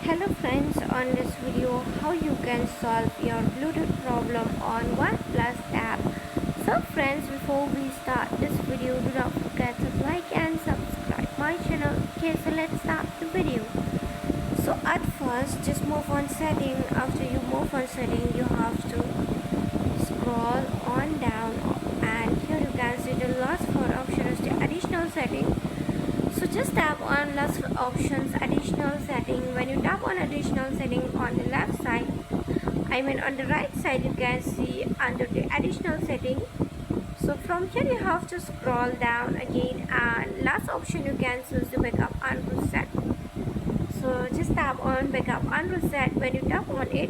Hello friends, on this video how you can solve your Bluetooth problem on Oneplus app. So friends, before we start this video, do not forget to like and subscribe my channel. Okay, so let's start the video. So at first, just move on setting. After you move on setting, you have to scroll on down, and here you can see the last four options, the additional setting. So just tap on last options additional setting. When you tap on additional setting on the left side, on the right side, you can see under the additional setting. So from here you have to scroll down again, and last option you can choose the backup and reset. So just tap on backup and reset. When you tap on it,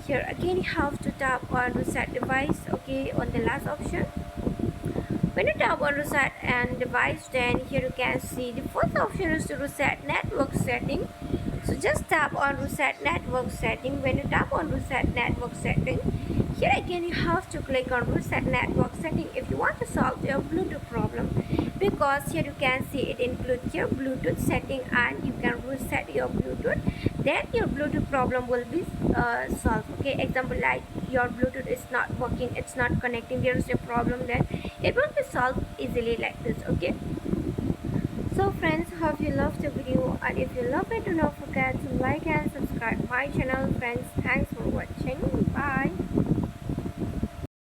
here again you have to tap on reset device, okay, on the last option. When you tap on reset and device, then here you can see the first option is to reset network setting. So just tap on reset network setting. When you tap on reset network setting, here again you have to click on reset network setting if you want to solve your Bluetooth problem, because here you can see it includes your Bluetooth setting and you can reset your Bluetooth, then your Bluetooth problem will be solved. Okay, example like your Bluetooth is not working, it's not connecting, there is a problem, then it will be solved easily like this. Okay, so friends, hope you love the video, and if you love it, do not forget to like and subscribe my channel. Friends, thanks for watching. Bye.